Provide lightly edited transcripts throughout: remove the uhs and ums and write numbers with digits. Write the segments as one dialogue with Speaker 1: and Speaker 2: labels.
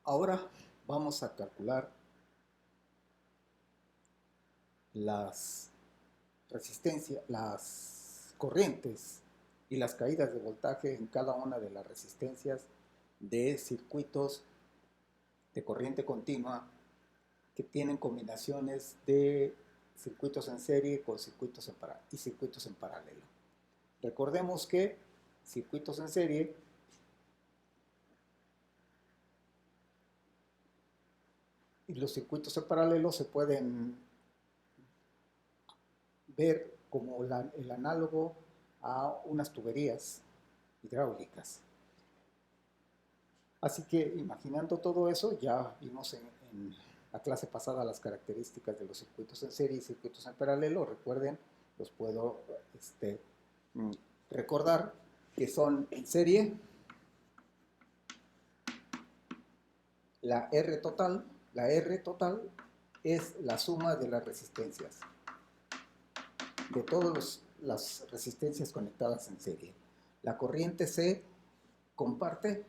Speaker 1: Ahora vamos a calcular las resistencias, las corrientes y las caídas de voltaje en cada una de las resistencias de circuitos de corriente continua que tienen combinaciones de circuitos en serie con circuitos y circuitos en paralelo. Recordemos que circuitos en serie y los circuitos en paralelo se pueden ver como el análogo a unas tuberías hidráulicas. Así que imaginando todo eso, ya vimos en la clase pasada las características de los circuitos en serie y circuitos en paralelo. Recuerden, los puedo recordar que son en serie la R total es la suma de las resistencias, de todas las resistencias conectadas en serie. La corriente se comparte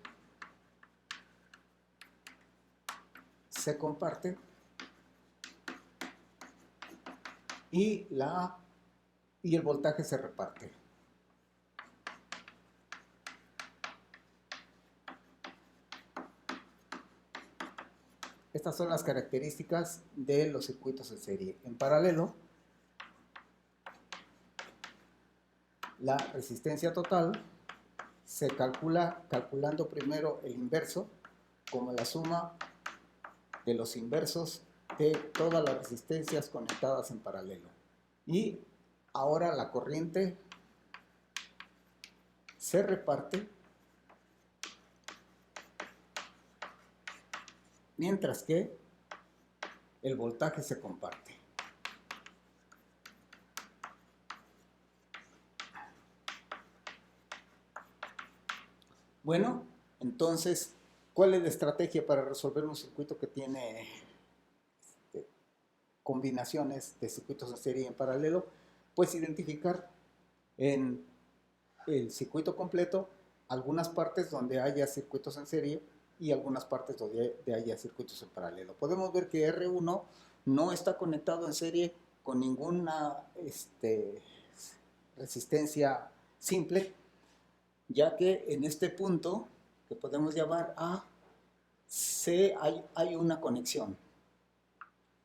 Speaker 1: y el voltaje se reparte. Estas son las características de los circuitos en serie. En paralelo, la resistencia total se calcula calculando primero el inverso como la suma de los inversos de todas las resistencias conectadas en paralelo. Y ahora la corriente se reparte, mientras que el voltaje se comparte. Bueno, entonces, ¿cuál es la estrategia para resolver un circuito que tiene combinaciones de circuitos en serie y en paralelo? Pues identificar en el circuito completo algunas partes donde haya circuitos en serie y algunas partes donde haya circuitos en paralelo. Podemos ver que R1 no está conectado en serie con ninguna resistencia simple, ya que en este punto, que podemos llamar A, hay una conexión.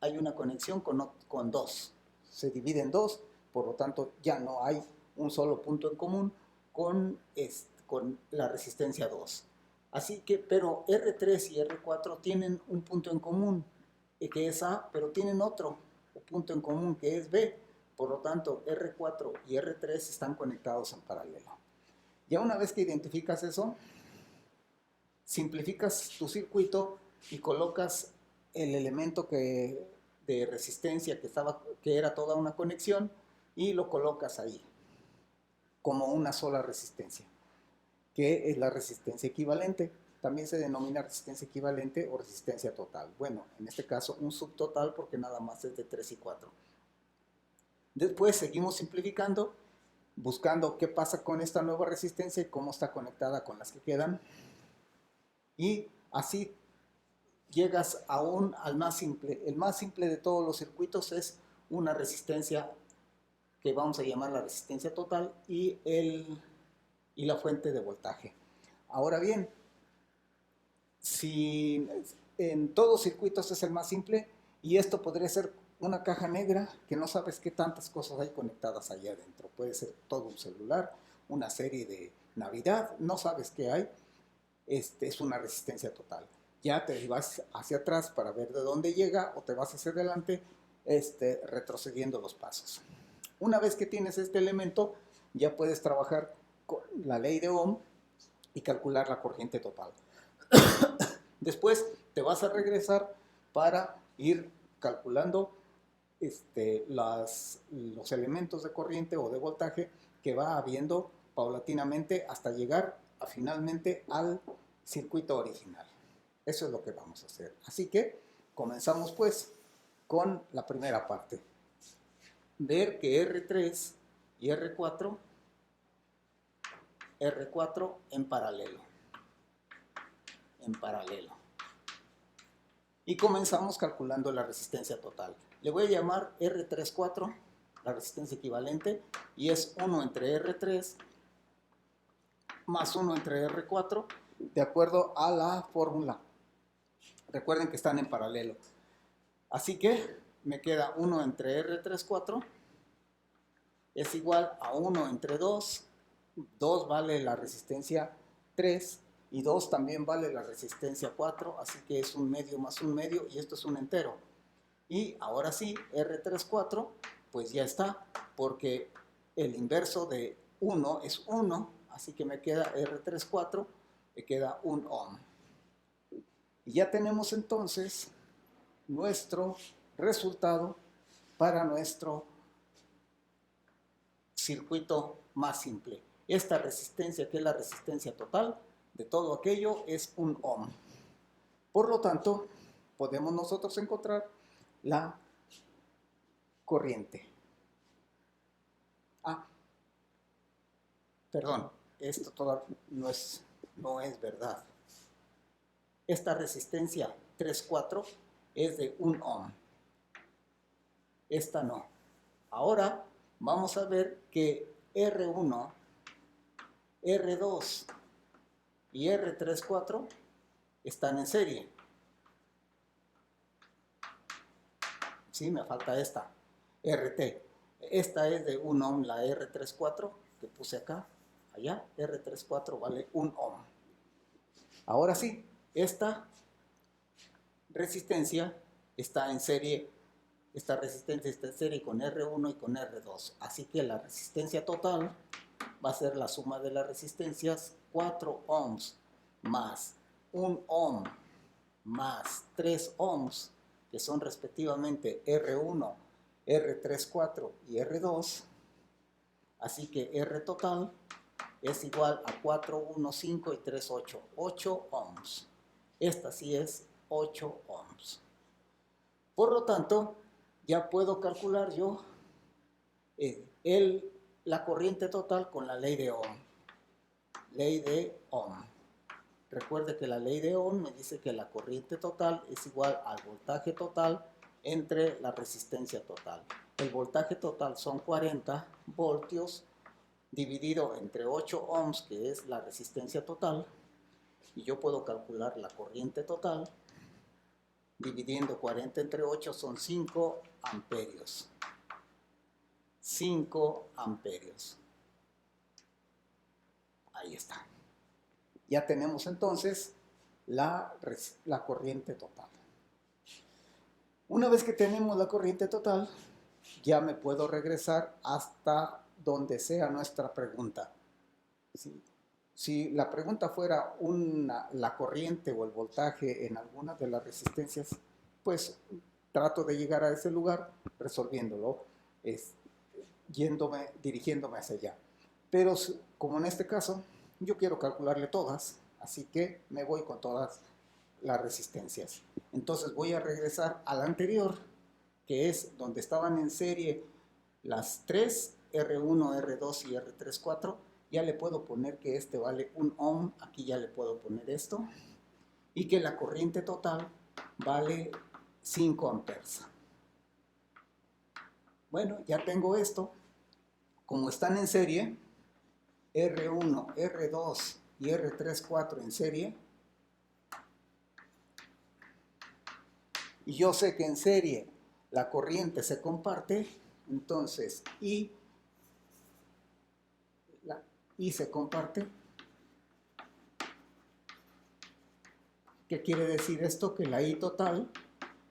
Speaker 1: Hay una conexión con dos. Se divide en dos, por lo tanto ya no hay un solo punto en común con la resistencia 2. Así que, pero R3 y R4 tienen un punto en común, que es A, pero tienen otro punto en común, que es B. Por lo tanto, R4 y R3 están conectados en paralelo. Ya una vez que identificas eso, simplificas tu circuito y colocas el elemento de resistencia que era toda una conexión y lo colocas ahí como una sola resistencia, que es la resistencia equivalente. También se denomina resistencia equivalente o resistencia total. Bueno, en este caso un subtotal porque nada más es de 3 y 4. Después seguimos simplificando, buscando qué pasa con esta nueva resistencia y cómo está conectada con las que quedan. Y así llegas al más simple. El más simple de todos los circuitos es una resistencia que vamos a llamar la resistencia total y la fuente de voltaje. Ahora bien, si en todos circuitos es el más simple, y esto podría ser una caja negra que no sabes qué tantas cosas hay conectadas allá adentro. Puede ser todo un celular, una serie de Navidad, no sabes qué hay. Es una resistencia total. Ya te vas hacia atrás para ver de dónde llega o te vas hacia adelante retrocediendo los pasos. Una vez que tienes este elemento, ya puedes trabajar con la ley de Ohm y calcular la corriente total. Después te vas a regresar para ir calculando los elementos de corriente o de voltaje que va habiendo paulatinamente hasta llegar finalmente al circuito original. Eso es lo que vamos a hacer. Así que comenzamos pues con la primera parte. Ver que R3 y R4 en paralelo. Y comenzamos calculando la resistencia total. Le voy a llamar R34, la resistencia equivalente, y es 1 entre R3 más 1 entre R4, de acuerdo a la fórmula. Recuerden que están en paralelo. Así que me queda 1 entre R34 es igual a 1 entre 2. 2 vale la resistencia 3 y 2 también vale la resistencia 4, así que es un medio más un medio y esto es un entero. Y ahora sí, R34 pues ya está, porque el inverso de 1 es 1, así que me queda R34, me queda 1 ohm. Y ya tenemos entonces nuestro resultado para nuestro circuito más simple. Esta resistencia, que es la resistencia total de todo aquello, es 1 ohm. Por lo tanto, podemos nosotros encontrar la corriente. Perdón, esto todavía no es verdad. Esta resistencia 3,4 es de 1 ohm. Esta no. Ahora vamos a ver que R1, R2 y R34 están en serie. Sí, me falta esta, RT. Esta es de 1 ohm, la R34 que puse acá, allá. R34 vale 1 ohm. Ahora sí, esta resistencia está en serie. Esta resistencia está en serie con R1 y con R2. Así que la resistencia total va a ser la suma de las resistencias 4 ohms más 1 ohm más 3 ohms, que son respectivamente R1, R34 y R2. Así que R total es igual a 4, 1, 5 y 3, 8. 8 ohms. Esta sí es 8 ohms. Por lo tanto, ya puedo calcular yo la corriente total con la ley de Ohm. Ley de Ohm. Recuerde que la ley de Ohm me dice que la corriente total es igual al voltaje total entre la resistencia total. El voltaje total son 40 voltios dividido entre 8 ohms, que es la resistencia total. Y yo puedo calcular la corriente total. Dividiendo 40 entre 8 son 5 amperios. 5 amperios. Ahí está. Ya tenemos entonces la corriente total. Una vez que tenemos la corriente total, ya me puedo regresar hasta donde sea nuestra pregunta. Si la pregunta fuera la corriente o el voltaje en alguna de las resistencias, pues trato de llegar a ese lugar resolviéndolo, dirigiéndome hacia allá. Pero como en este caso, yo quiero calcularle todas, así que me voy con todas las resistencias. Entonces voy a regresar a la anterior, que es donde estaban en serie las 3, R1, R2 y R34. Ya le puedo poner que este vale 1 ohm, aquí ya le puedo poner esto, y que la corriente total vale 5 amperes. Bueno, ya tengo esto. Como están en serie, R1, R2 y R34 en serie, y yo sé que en serie la corriente se comparte, entonces I se comparte. ¿Qué quiere decir esto? Que la I total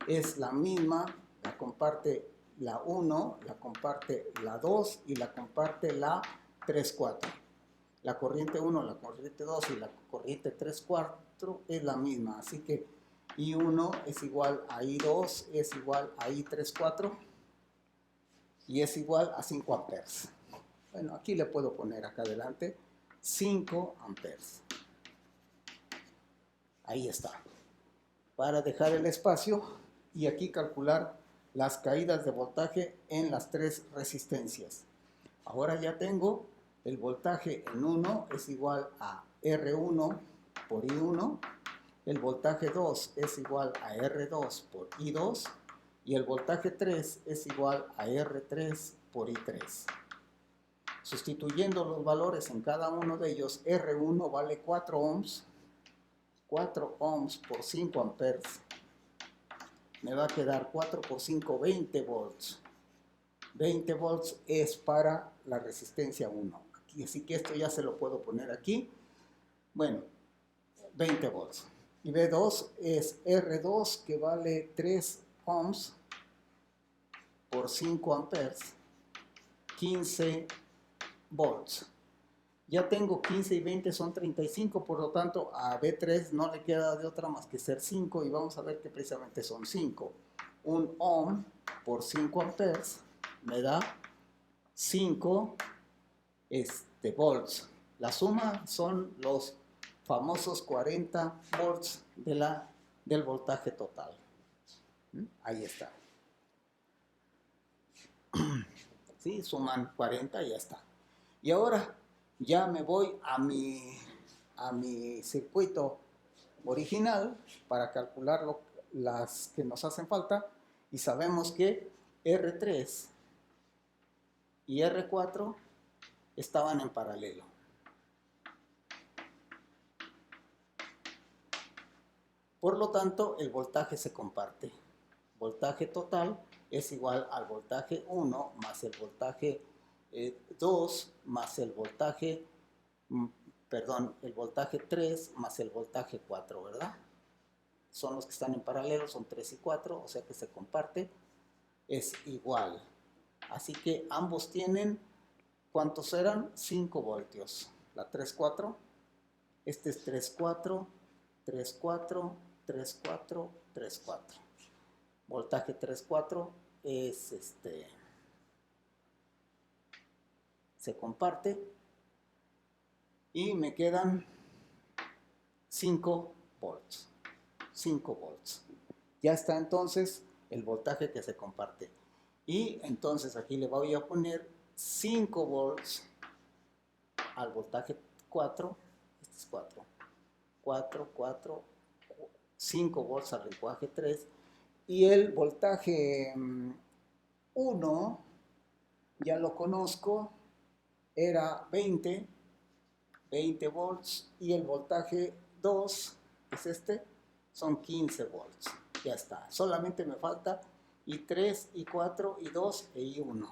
Speaker 1: es la misma, la comparte la 1, la comparte la 2 y la comparte la 3,4. La corriente 1, la corriente 2 y la corriente 3,4 es la misma, así que I1 es igual a I2 es igual a I3,4 y es igual a 5 amperes. Bueno, aquí le puedo poner acá adelante 5 amperes. Ahí está. Para dejar el espacio y aquí calcular las caídas de voltaje en las 3 resistencias. Ahora ya tengo el voltaje en 1 es igual a R1 por I1 el voltaje 2 es igual a R2 por I2 y el voltaje 3 es igual a R3 por I3. Sustituyendo los valores en cada uno de ellos, R1 vale 4 ohms, 4 ohms por 5 amperes, me va a quedar 4 por 5, 20 volts. 20 volts es para la resistencia 1. Aquí, así que esto ya se lo puedo poner aquí. Bueno, 20 volts. Y B2 es R2 que vale 3 ohms por 5 amperes, 15 volts. Ya tengo 15 y 20 son 35, por lo tanto a B3 no le queda de otra más que ser 5 y vamos a ver que precisamente son 5. Un ohm por 5 amperes me da 5 volts. La suma son los famosos 40 volts del voltaje total. Ahí está. ¿Sí? Suman 40 y ya está. Y ahora ya me voy a mi circuito original para calcular las que nos hacen falta y sabemos que R3 y R4 estaban en paralelo. Por lo tanto, el voltaje se comparte. Voltaje total es igual al voltaje 1 más el voltaje 2 más el voltaje, el voltaje 3 más el voltaje 4, ¿verdad? Son los que están en paralelo, son 3 y 4, o sea que se comparte, es igual. Así que ambos tienen, ¿cuántos eran? 5 voltios. La 3, 4, este es 3, 4, 3, 4, 3, 4, 3, 4. Voltaje 3, 4 es se comparte y me quedan 5 volts. 5 volts. Ya está entonces el voltaje que se comparte. Y entonces aquí le voy a poner 5 volts al voltaje 4. Este es 4. 4, 4, 5 volts al lenguaje 3. Y el voltaje 1, ya lo conozco, era 20 volts. Y el voltaje 2, es son 15 volts. Ya está. Solamente me falta I3, I4, I2 e I1.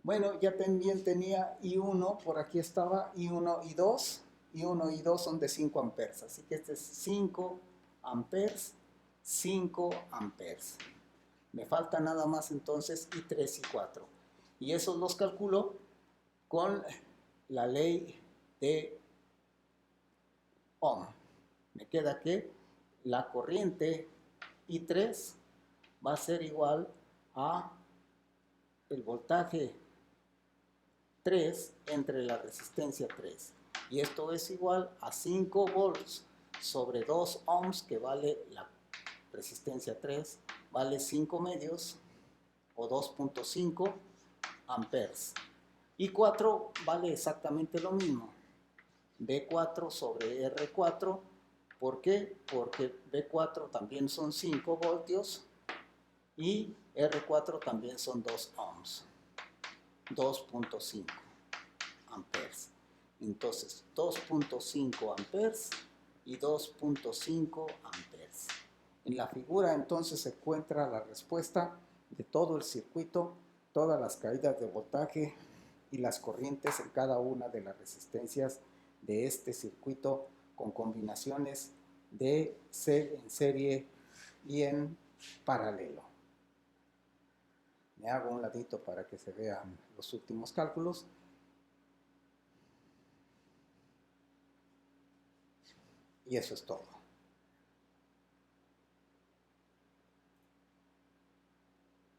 Speaker 1: Bueno, ya también tenía I1, por aquí estaba I1, I2. I1 y I2 son de 5 amperes. Así que este es 5 amperes, 5 amperes. Me falta nada más entonces I3 y I4. Y esos los calculo con la ley de Ohm. Me queda que la corriente I3 va a ser igual a el voltaje 3 entre la resistencia 3. Y esto es igual a 5 volts sobre 2 ohms, que vale la resistencia 3, vale 5 medios o 2.5 amperes. Y 4 vale exactamente lo mismo. B4 sobre R4. ¿Por qué? Porque B4 también son 5 voltios y R4 también son 2 ohms. 2.5 amperes. Entonces, 2.5 amperes y 2.5 amperes. En la figura entonces se encuentra la respuesta de todo el circuito, todas las caídas de voltaje y las corrientes en cada una de las resistencias de este circuito con combinaciones de en serie y en paralelo. Me hago un ladito para que se vean los últimos cálculos. Y eso es todo.